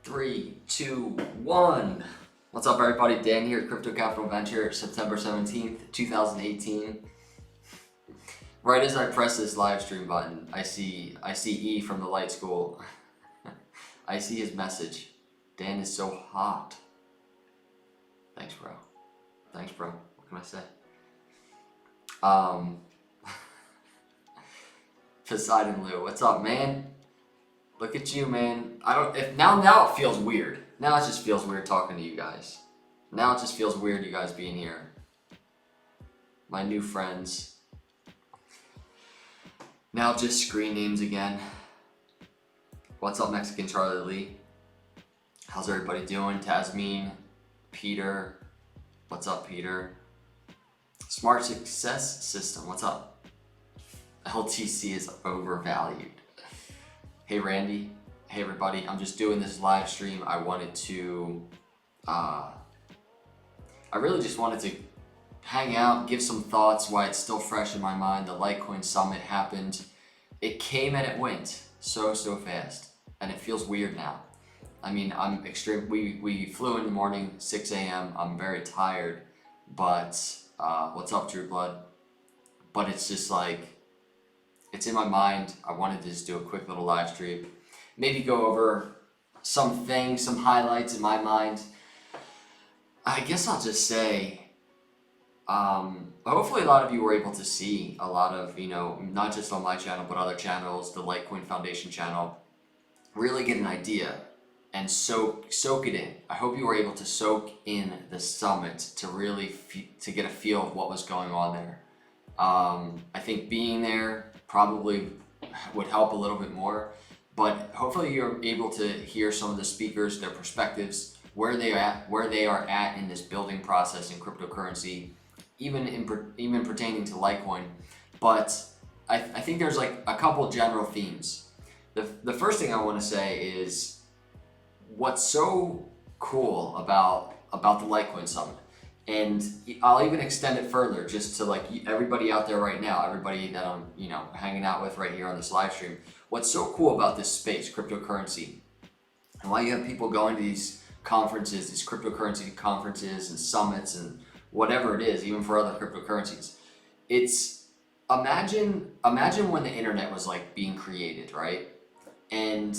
3, 2, 1. What's up, everybody? Dan here at Crypto Capital Venture, September 17th, 2018. Right as I press this live stream button, I see E from the Light School. I see his message. Dan is so hot. Thanks, bro. Thanks, bro. What can I say? Poseidon Lou, what's up, man? Look at you, man. Now it feels weird. Now it just feels weird talking to you guys. Now it just feels weird you guys being here. My new friends. Now just screen names again. What's up, Mexican Charlie Lee? How's everybody doing? Tasmin, Peter. What's up, Peter? Smart Success System, what's up? LTC is overvalued. Hey Randy, hey everybody, I'm just doing this live stream. I really just wanted to hang out, give some thoughts why it's still fresh in my mind. The Litecoin summit happened. It came and it went so fast, and it feels weird now. I mean, we flew in the morning, 6 a.m. I'm very tired, but what's up, True Blood? But it's just like, it's in my mind. I wanted to just do a quick little live stream. Maybe go over some things, some highlights in my mind. I guess I'll just say, hopefully a lot of you were able to see a lot of, not just on my channel, but other channels, the Litecoin Foundation channel, really get an idea and soak it in. I hope you were able to soak in the summit to really to get a feel of what was going on there. I think being there probably would help a little bit more, but hopefully you're able to hear some of the speakers, their perspectives, where they are at in this building process in cryptocurrency, even pertaining to Litecoin. But I think there's like a couple general themes. The first thing I want to say is what's so cool about the Litecoin summit. And I'll even extend it further just to like everybody out there right now, everybody that I'm hanging out with right here on this live stream. What's so cool about this space, cryptocurrency, and why you have people going to these conferences, these cryptocurrency conferences and summits and whatever it is, even for other cryptocurrencies. It's imagine when the internet was like being created, right? And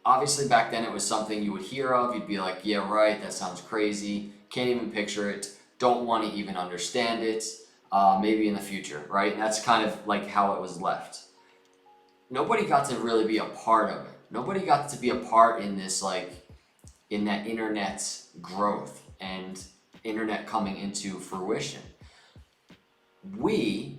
obviously back then it was something you would hear of. You'd be like, yeah, right, that sounds crazy. Can't even picture it. Don't want to even understand it. Maybe in the future, right? And that's kind of like how it was left. Nobody got to really be a part of it. Nobody got to be a part in this, like, in that internet growth and internet coming into fruition. We,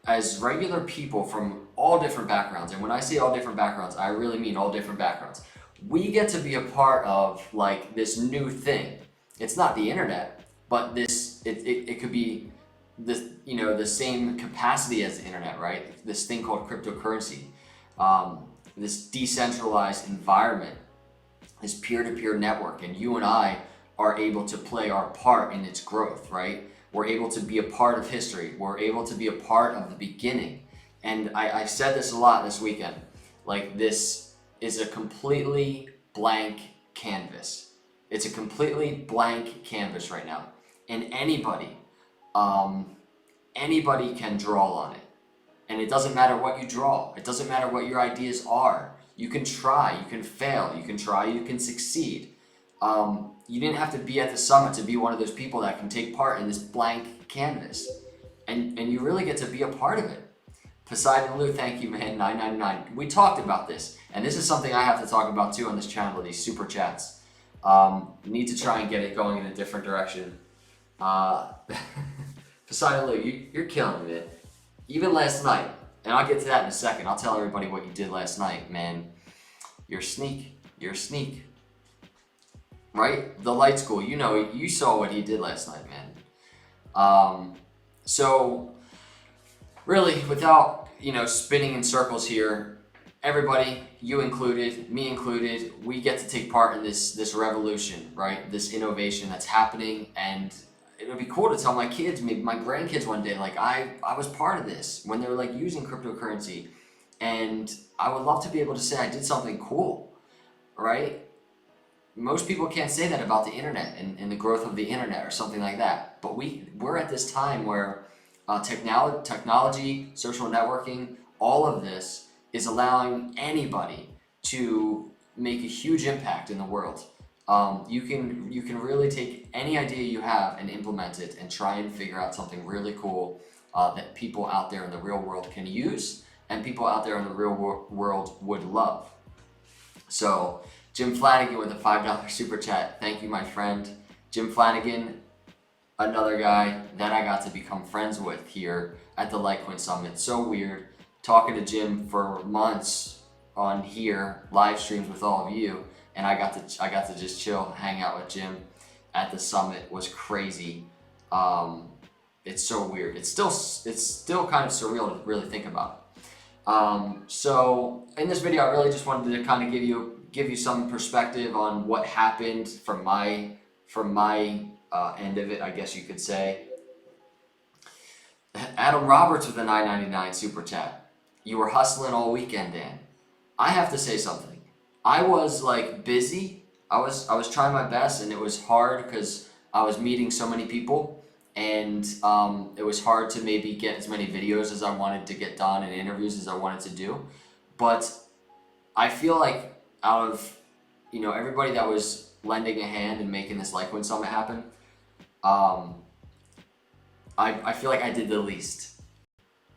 as regular people from all different backgrounds, and when I say all different backgrounds, I really mean all different backgrounds, we get to be a part of like this new thing. It's not the internet, but it could be this, the same capacity as the internet, right? This thing called cryptocurrency, this decentralized environment, this peer-to-peer network, and you and I are able to play our part in its growth, right? We're able to be a part of history. We're able to be a part of the beginning. And I said this a lot this weekend, like this is a completely blank canvas. It's a completely blank canvas right now. And anybody can draw on it. And it doesn't matter what you draw. It doesn't matter what your ideas are. You can try, you can fail, you can try, you can succeed. You didn't have to be at the summit to be one of those people that can take part in this blank canvas. And you really get to be a part of it. Poseidon Lou, thank you, man, 999. We talked about this. And this is something I have to talk about too on this channel, these super chats. Need to try and get it going in a different direction. Poseidon Lou, you're killing me, man. Even last night, and I'll get to that in a second. I'll tell everybody what you did last night, man. You're a sneak. Right? The Light School, you saw what he did last night, man. So really, without, spinning in circles here, everybody, you included, me included, we get to take part in this revolution, right? This innovation that's happening, and it would be cool to tell my kids, maybe my grandkids one day, like I was part of this when they were like using cryptocurrency, and I would love to be able to say I did something cool, right? most people can't say that about the internet and the growth of the internet or something like that. But we're at this time where technology, social networking, all of this is allowing anybody to make a huge impact in the world. You can really take any idea you have and implement it and try and figure out something really cool that people out there in the real world can use and people out there in the real world would love. So Jim Flanagan with a $5 super chat. Thank you, my friend. Jim Flanagan, another guy that I got to become friends with here at the Litecoin Summit. So weird talking to Jim for months on here, live streams with all of you, and I got to just chill, hang out with Jim at the summit. Was crazy. It's so weird. It's still kind of surreal to really think about. So in this video, I really just wanted to kind of give you some perspective on what happened from my end of it, I guess you could say. Adam Roberts with a $9.99 super chat. You were hustling all weekend, Dan. I have to say something. I was like busy. I was trying my best, and it was hard because I was meeting so many people, and it was hard to maybe get as many videos as I wanted to get done and interviews as I wanted to do. But I feel like out of everybody that was lending a hand and making this Litecoin Summit happen, I feel like I did the least.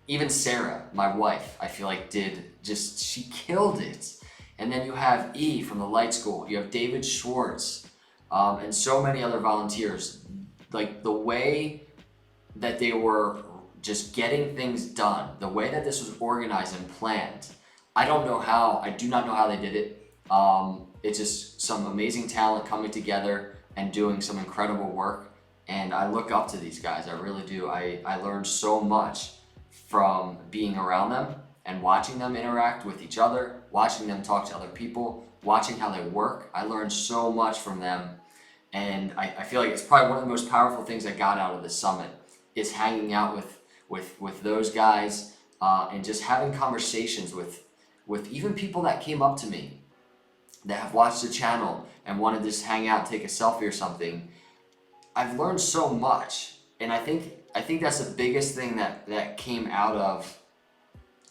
Even Sarah, my wife, I feel like she killed it. And then you have E from the Light School, you have David Schwartz, and so many other volunteers. Like the way that they were just getting things done, the way that this was organized and planned, I do not know how they did it. It's just some amazing talent coming together and doing some incredible work. And I look up to these guys, I really do. I learned so much from being around them and watching them interact with each other, watching them talk to other people, watching how they work. I learned so much from them. And I feel like it's probably one of the most powerful things I got out of this summit is hanging out with those guys and just having conversations with even people that came up to me that have watched the channel and wanted to just hang out, take a selfie or something. I've learned so much, and I think that's the biggest thing that came out of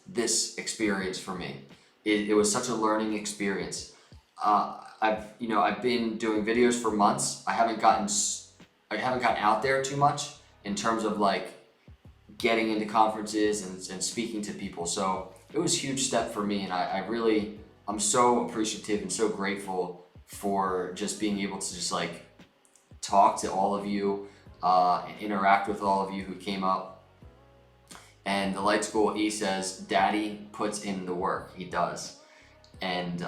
this experience for me. It was such a learning experience. I've been doing videos for months. I haven't gotten out there too much in terms of like getting into conferences and speaking to people. So it was a huge step for me, and I'm so appreciative and so grateful for just being able to just like talk to all of you and interact with all of you who came up. And the Light School E says, Daddy puts in the work. He does. And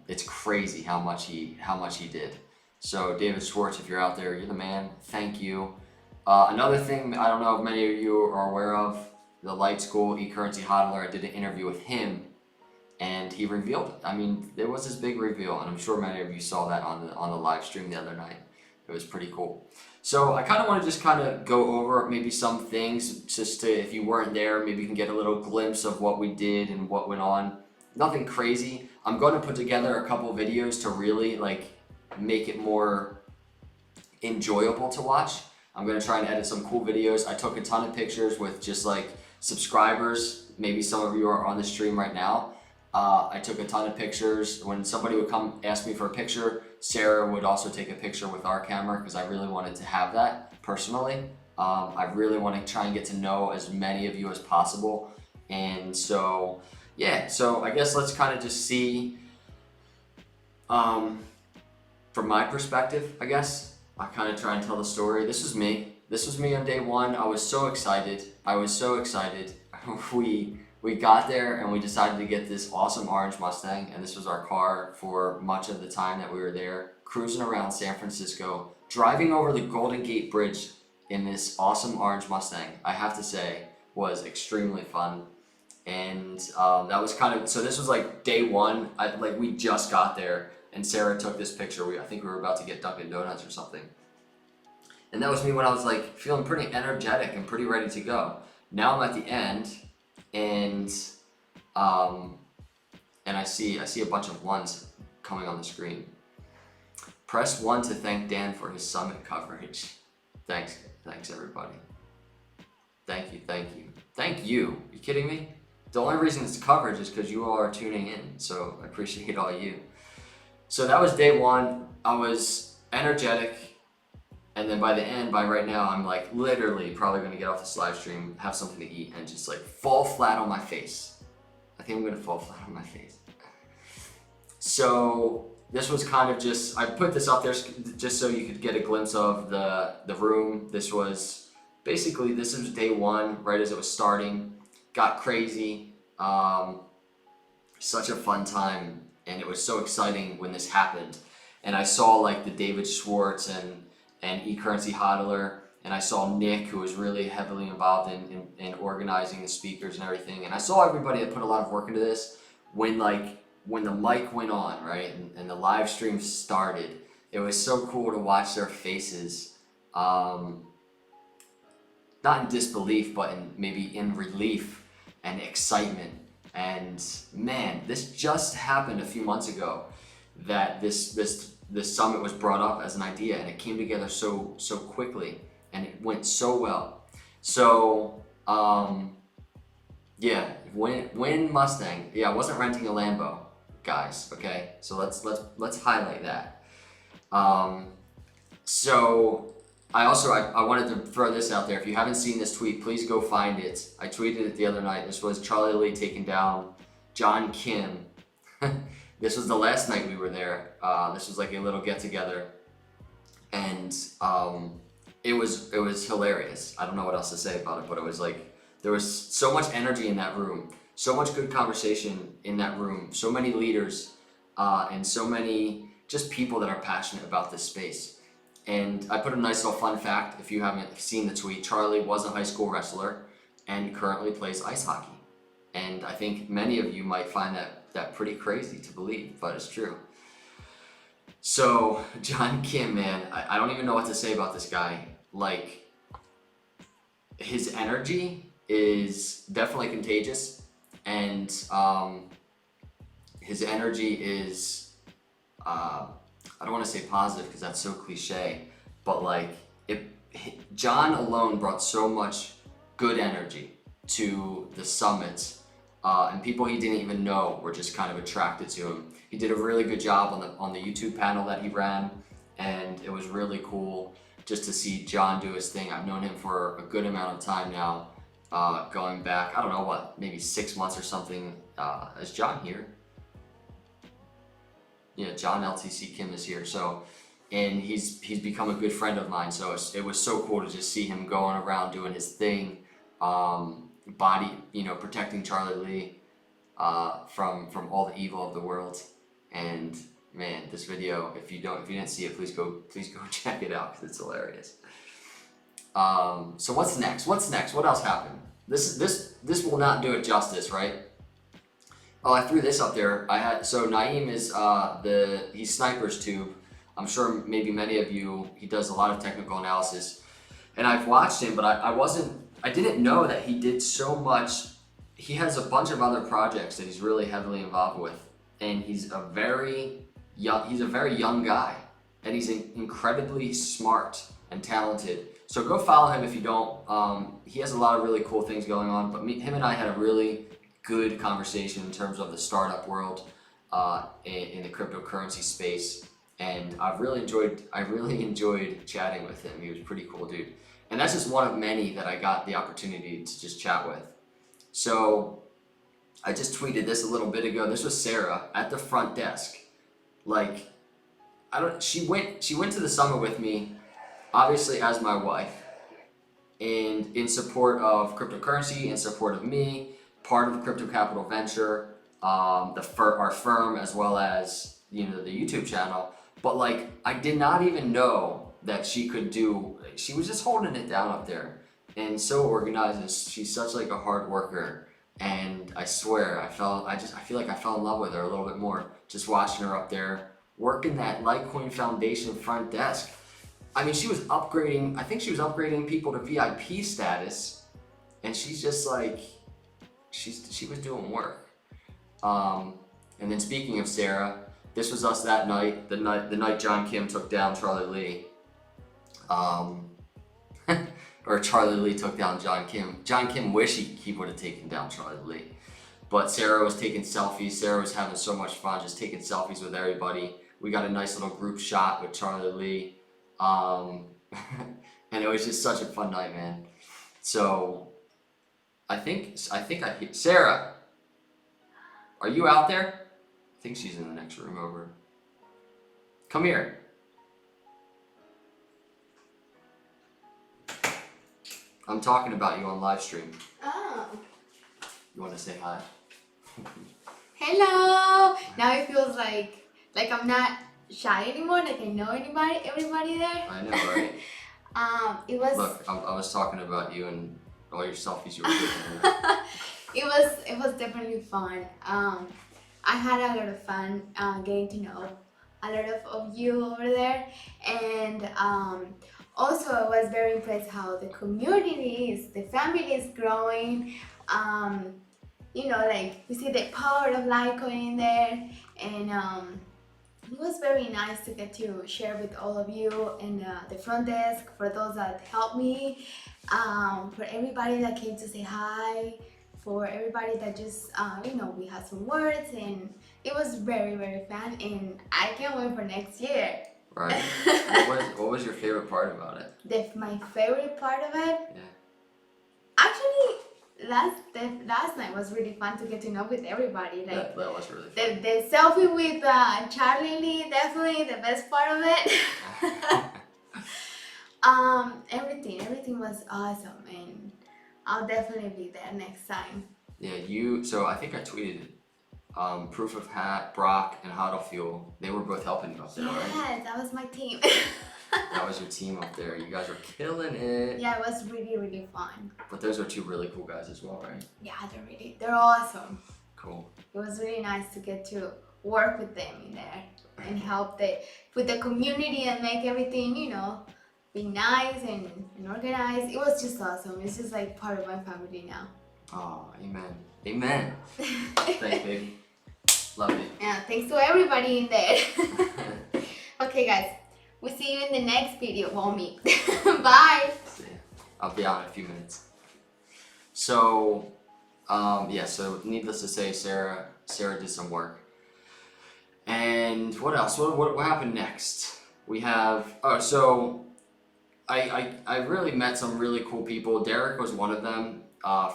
it's crazy how much he did. So David Schwartz, if you're out there, you're the man. Thank you. Another thing, I don't know if many of you are aware of, the Light School e-currency hodler, I did an interview with him, and he revealed it. I mean, there was this big reveal, and I'm sure many of you saw that on the live stream the other night. It was pretty cool. So I kind of want to just kind of go over maybe some things, just to, if you weren't there, maybe you can get a little glimpse of what we did and what went on. Nothing crazy. I'm going to put together a couple videos to really like make it more enjoyable to watch. I'm going to try and edit some cool videos. I took a ton of pictures with just like subscribers. Maybe some of you are on the stream right now. I took a ton of pictures. When somebody would come ask me for a picture, Sarah would also take a picture with our camera because I really wanted to have that personally. I really want to try and get to know as many of you as possible. And so, yeah, so I guess let's kind of just see from my perspective, I guess. I kind of try and tell the story. This was me. This was me on day one. I was so excited. We got there and we decided to get this awesome orange Mustang, and this was our car for much of the time that we were there, cruising around San Francisco, driving over the Golden Gate Bridge in this awesome orange Mustang, I have to say, was extremely fun. And that was kind of, so this was like day one. We just got there, and Sarah took this picture. I think we were about to get Dunkin' Donuts or something. And that was me when I was like feeling pretty energetic and pretty ready to go. Now I'm at the end, and I see a bunch of ones coming on the screen. Press 1 to thank Dan for his summit coverage. Thanks everybody. Thank you. Thank you. You kidding me? The only reason it's coverage is because you all are tuning in, so I appreciate all you. So that was day 1. I was energetic, and then by the end, by right now, I'm like literally probably gonna get off this live stream, have something to eat, and just like fall flat on my face. I think I'm gonna fall flat on my face. So this was kind of just, I put this up there just so you could get a glimpse of the room. This was basically, this was day 1, right as it was starting. Got crazy, such a fun time, and it was so exciting when this happened. And I saw like the David Schwartz and eCurrency hodler, and I saw Nick, who was really heavily involved in organizing the speakers and everything. And I saw everybody that put a lot of work into this. When the mic went on, right, and the live stream started, it was so cool to watch their faces. Not in disbelief, but maybe in relief and excitement. And man, this just happened a few months ago, that this summit was brought up as an idea, and it came together so quickly, and it went so well. So yeah, win Mustang. Yeah, I wasn't renting a Lambo, guys. Okay, so let's highlight that. So I wanted to throw this out there. If you haven't seen this tweet, please go find it. I tweeted it the other night. This was Charlie Lee taking down John Kim. This was the last night we were there. This was like a little get together, and it was hilarious. I don't know what else to say about it, but it was like, there was so much energy in that room, so much good conversation in that room, so many leaders, and so many just people that are passionate about this space. And I put a nice little fun fact, if you haven't seen the tweet. Charlie was a high school wrestler and currently plays ice hockey. And I think many of you might find that pretty crazy to believe, but it's true. So John Kim, man, I don't even know what to say about this guy. Like, his energy is definitely contagious, and his energy is, I don't want to say positive because that's so cliche, but like, John alone brought so much good energy to the summit, and people he didn't even know were just kind of attracted to him. He did a really good job on the YouTube panel that he ran, and it was really cool just to see John do his thing. I've known him for a good amount of time now, going back, I don't know what, maybe 6 months or something. Is John here? Yeah, John LTC Kim is here. So, and he's become a good friend of mine. So it was so cool to just see him going around doing his thing, protecting Charlie Lee from all the evil of the world. And man, this video, if you didn't see it, please go check it out because it's hilarious. So what's next? What else happened? This will not do it justice, right? Oh, I threw this up there. So Naeem is he's Sniper's Tube. I'm sure maybe many of you, he does a lot of technical analysis, and I've watched him, but I didn't know that he did so much. He has a bunch of other projects that he's really heavily involved with, and he's a very young guy, and he's incredibly smart and talented. So go follow him if you don't. He has a lot of really cool things going on, but him and I had a really good conversation in terms of the startup world, in the cryptocurrency space, and I really enjoyed chatting with him. He was a pretty cool dude, and that's just one of many that I got the opportunity to just chat with. So I just tweeted this a little bit ago. This was Sarah at the front desk. Like, she went to the summit with me, obviously as my wife, and in support of cryptocurrency, in support of me, part of Crypto Capital Venture, our firm, as well as the YouTube channel. But like, I did not even know that she was just holding it down up there, and so organized, and she's such like a hard worker. And I swear, I feel like I fell in love with her a little bit more just watching her up there working that Litecoin Foundation front desk. I mean, she was upgrading. I think she was upgrading people to VIP status, and she's just like, she was doing work. And then speaking of Sarah, this was us that night, the night John Kim took down Charlie Lee. Or Charlie Lee took down John Kim. John Kim wished he would have taken down Charlie Lee. But Sarah was taking selfies. Sarah was having so much fun just taking selfies with everybody. We got a nice little group shot with Charlie Lee. And it was just such a fun night, man. So I think Sarah, are you out there? I think she's in the next room over. Come here. I'm talking about you on live stream. Oh. You want to say hi? Hello. Now it feels like I'm not shy anymore. Like I know everybody there. I know, right? It was. Look, I was talking about you and all your selfies you were taking. It was definitely fun. I had a lot of fun getting to know a lot of you over there, and also I was very impressed how the community the family is growing. You know, like we see the power of Litecoin in there, and it was very nice to get to share with all of you and the front desk, for those that helped me, for everybody that came to say hi, for everybody that just, you know, we had some words, and it was very, very fun, and I can't wait for next year. Right. What was your favorite part about it? My favorite part of it? Yeah. Actually, last night was really fun to get to know with everybody. Like that was really fun. The selfie with Charlie Lee, definitely the best part of it. Everything was awesome, and I'll definitely be there next time. Yeah, so I think I tweeted it. Proof of Hat, Brock, and Hodl Fuel, they were both helping you up there, right? Yeah, that was my team. That was your team up there. You guys were killing it. Yeah, it was really, really fun. But those are two really cool guys as well, right? Yeah, they're awesome. Cool. It was really nice to get to work with them in there and help with the community and make everything, you know, be nice and organized. It was just awesome. It's just like part of my family now. Oh, amen. Amen. Thanks, baby. Love you. Yeah, thanks to everybody in there. Okay, guys. We'll see you in the next video, homie. Bye. See ya. I'll be out in a few minutes. So, yeah, so needless to say, Sarah did some work. And what else? What happened next? We have, so I really met some really cool people. Derek was one of them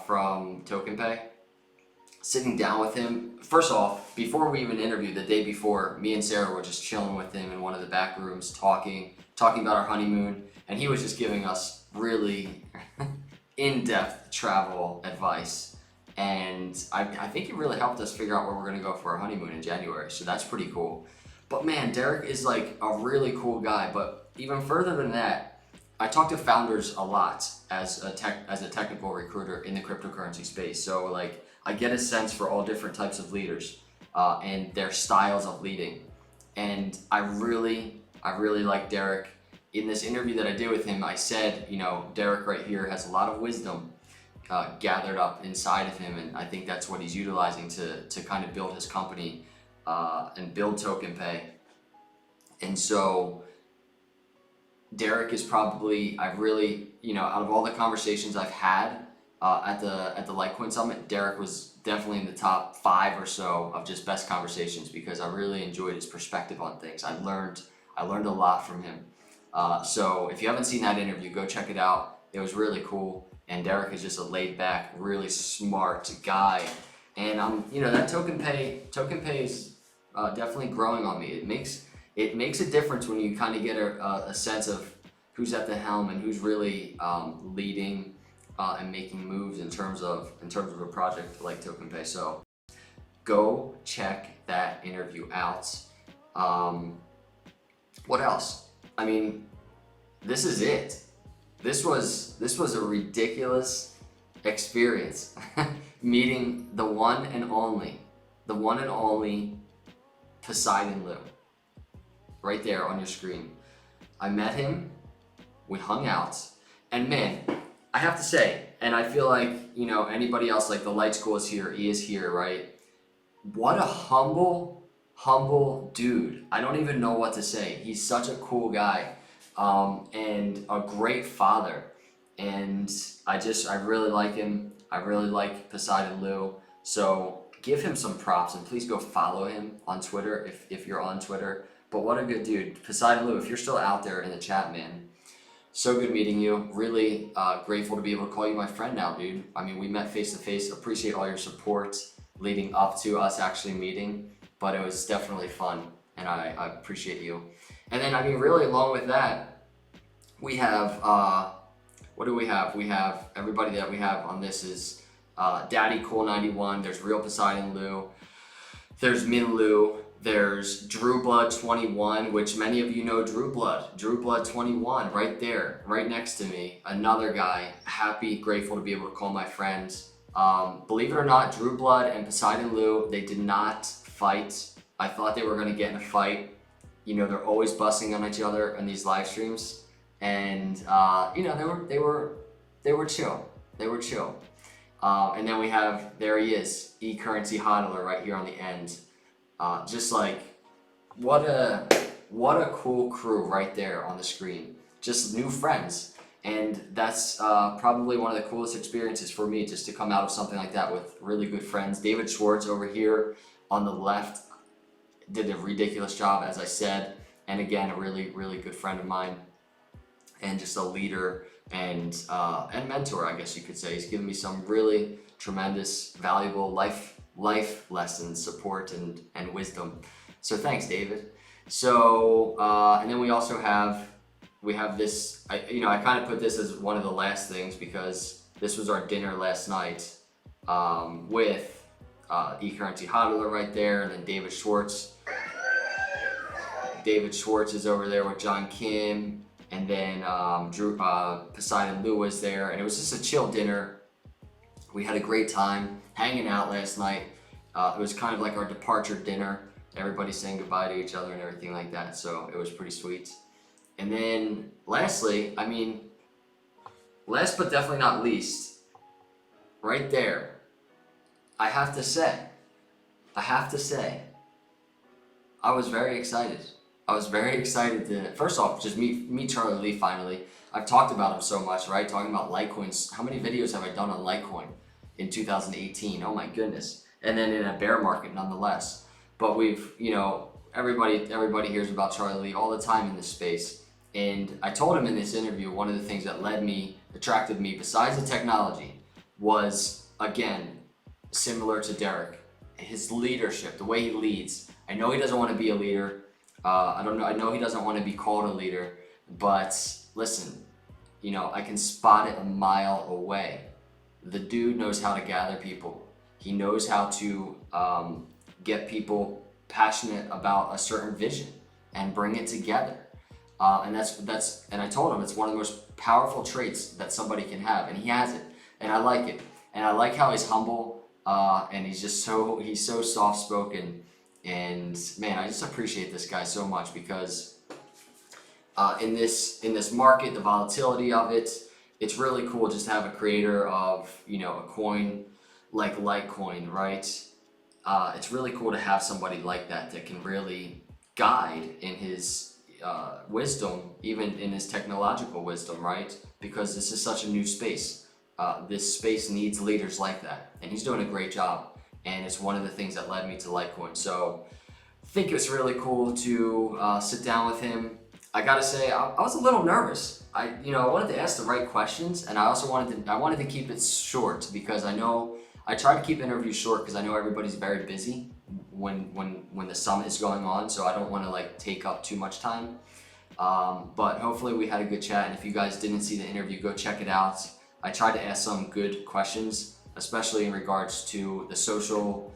from TokenPay. Sitting down with him, first off, before we even interviewed, the day before, me and Sarah were just chilling with him in one of the back rooms, talking about our honeymoon, and he was just giving us really in-depth travel advice. And I think it really helped us figure out where we're gonna go for our honeymoon in January, so that's pretty cool. But man, Derek is like a really cool guy. But even further than that, I talk to founders a lot as a technical recruiter in the cryptocurrency space. So like, I get a sense for all different types of leaders and their styles of leading. And I really like Derek. In this interview that I did with him, I said, you know, Derek right here has a lot of wisdom gathered up inside of him, and I think that's what he's utilizing to kind of build his company and build TokenPay. And so Derek is probably, you know, out of all the conversations I've had at the Litecoin Summit, Derek was definitely in the top 5 or so of just best conversations, because I really enjoyed his perspective on things. I learned a lot from him. So if you haven't seen that interview, go check it out. It was really cool. And Derek is just a laid back, really smart guy. And you know, that TokenPay is definitely growing on me. It makes a difference when you kind of get a sense of who's at the helm and who's really leading and making moves in terms of a project like TokenPay. So go check that interview out. What else? I mean, this is it. This was a ridiculous experience. Meeting the one and only Poseidon Lou, right there on your screen. I met him, we hung out, and man, I have to say, and I feel like, you know, anybody else, like the Light School is here, he is here, right? What a humble humble dude. I don't even know what to say. He's such a cool guy, and a great father. And I really like him. I really like Poseidon Lou. So give him some props and please go follow him on Twitter if you're on Twitter. But what a good dude. Poseidon Lou, if you're still out there in the chat, man, so good meeting you. Really grateful to be able to call you my friend now, dude. I mean, we met face to face. Appreciate all your support leading up to us actually meeting, but it was definitely fun, and I appreciate you. And then, I mean, really, along with that, we have, what do we have? We have, everybody that we have on this is Daddy Cool 91, there's Real Poseidon Lou, there's Min Lou, there's Drew Blood 21, which many of you know Drew Blood. Drew Blood 21, right there, right next to me. Another guy, happy, grateful to be able to call my friends. Believe it or not, Drew Blood and Poseidon Lou, they did not fight. I thought they were gonna get in a fight. You know, they're always busting on each other in these live streams, and you know, they were chill. They were chill. And then we have, there he is, E-Currency Hodler right here on the end. Just like, what a cool crew right there on the screen. Just new friends. And that's probably one of the coolest experiences for me, just to come out of something like that with really good friends. David Schwartz over here on the left did a ridiculous job, as I said. And again, a really, really good friend of mine. And just a leader and mentor, I guess you could say. He's given me some really tremendous, valuable life lessons, support, and wisdom. So thanks, David. So and then we also have this. I kind of put this as one of the last things because this was our dinner last night with E-Currency Hodler right there, and then David Schwartz. David Schwartz is over there with John Kim. And then Poseidon Lou was there, and it was just a chill dinner. We had a great time hanging out last night. It was kind of like our departure dinner. Everybody saying goodbye to each other and everything like that, so it was pretty sweet. And then lastly, I mean, last but definitely not least, right there, I have to say, I was very excited. I was very excited to, first off, just meet Charlie Lee finally. I've talked about him so much, right? Talking about Litecoins. How many videos have I done on Litecoin in 2018? Oh my goodness. And then in a bear market nonetheless. But we've, you know, everybody hears about Charlie Lee all the time in this space. And I told him in this interview, one of the things that attracted me, besides the technology, was, again, similar to Derek. His leadership, the way he leads. I know he doesn't want to be a leader. I know he doesn't want to be called a leader, but listen, you know, I can spot it a mile away. The dude knows how to gather people. He knows how to get people passionate about a certain vision and bring it together. And I told him it's one of the most powerful traits that somebody can have, and he has it, and I like it. And I like how he's humble, and he's so soft-spoken. And man, I just appreciate this guy so much because in this market, the volatility of it, it's really cool just to have a creator of, you know, a coin like Litecoin, right? It's really cool to have somebody like that can really guide in his wisdom, even in his technological wisdom, right? Because this is such a new space. This space needs leaders like that, and he's doing a great job. And it's one of the things that led me to Litecoin. So I think it's really cool to sit down with him. I gotta say, I was a little nervous. I wanted to ask the right questions, and I also wanted to keep it short because I try to keep interviews short because I know everybody's very busy when the summit is going on. So I don't want to like take up too much time. But hopefully we had a good chat, and if you guys didn't see the interview, go check it out. I tried to ask some good questions, especially in regards to the social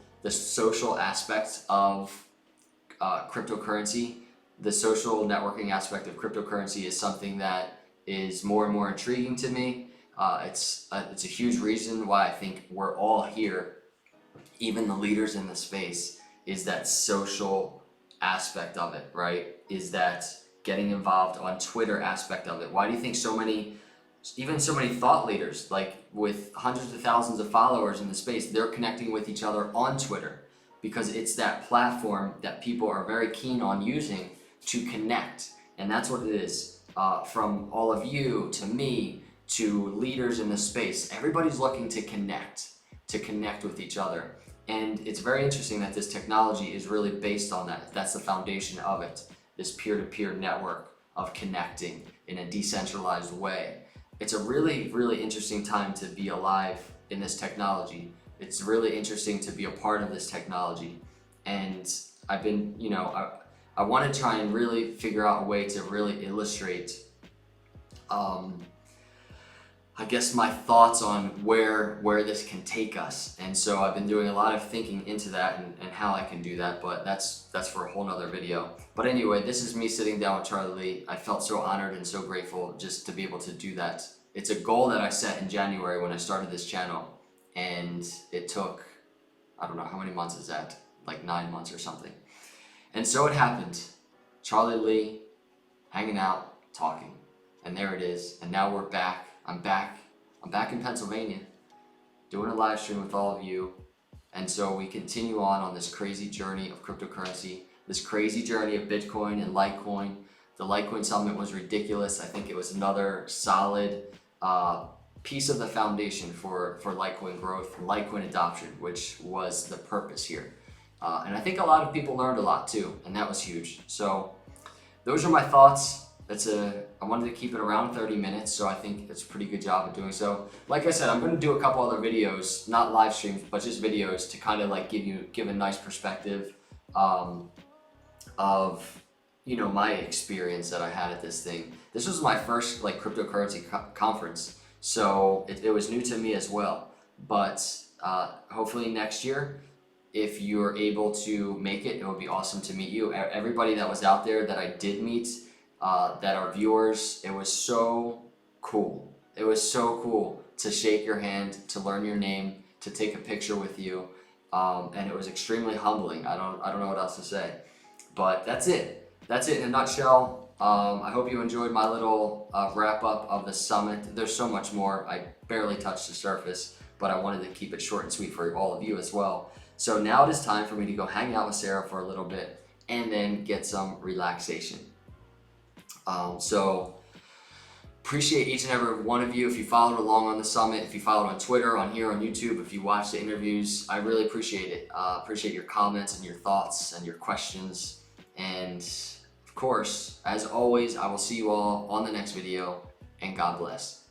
aspect of cryptocurrency. The social networking aspect of cryptocurrency is something that is more and more intriguing to me. It's a huge reason why I think we're all here, even the leaders in the space, is that social aspect of it, right? Is that getting involved on Twitter aspect of it. Why do you think so many thought leaders, like with hundreds of thousands of followers in the space, they're connecting with each other on Twitter? because it's that platform that people are very keen on using to connect. And that's what it is. From all of you to me to leaders in the space, everybody's looking to connect with each other. And it's very interesting that this technology is really based on that. That's the foundation of it, this peer-to-peer network of connecting in a decentralized way. It's a really, really interesting time to be alive in this technology. It's really interesting to be a part of this technology. And I've been, I want to try and really figure out a way to really illustrate I guess my thoughts on where this can take us. And so I've been doing a lot of thinking into that and how I can do that, but that's for a whole nother video. But anyway, this is me sitting down with Charlie Lee. I felt so honored and so grateful just to be able to do that. It's a goal that I set in January when I started this channel, and it took, I don't know, how many months is that? Like 9 months or something. And so it happened. Charlie Lee, hanging out, talking. And there it is. And now we're back. I'm back in Pennsylvania, doing a live stream with all of you. And so we continue on this crazy journey of cryptocurrency, this crazy journey of Bitcoin and Litecoin. The Litecoin Summit was ridiculous. I think it was another solid piece of the foundation for Litecoin growth, Litecoin adoption, which was the purpose here. And I think a lot of people learned a lot too, and that was huge. So those are my thoughts. I wanted to keep it around 30 minutes, so I think it's a pretty good job of doing so. Like I said, I'm going to do a couple other videos, not live streams, but just videos to kind of like give a nice perspective of my experience that I had at this thing. This was my first like cryptocurrency conference, so it was new to me as well. But hopefully next year, if you're able to make it, it would be awesome to meet you. Everybody that was out there that I did meet, that are viewers, it was so cool. It was so cool to shake your hand, to learn your name, to take a picture with you, and it was extremely humbling. I don't know what else to say, but that's it. That's it in a nutshell. I hope you enjoyed my little wrap up of the summit. There's so much more. I barely touched the surface, but I wanted to keep it short and sweet for all of you as well. So now it is time for me to go hang out with Sarah for a little bit and then get some relaxation. So appreciate each and every one of you. If you followed along on the summit, if you followed on Twitter, on here, on YouTube, if you watched the interviews, I really appreciate it. Appreciate your comments and your thoughts and your questions. And of course, as always, I will see you all on the next video, and God bless.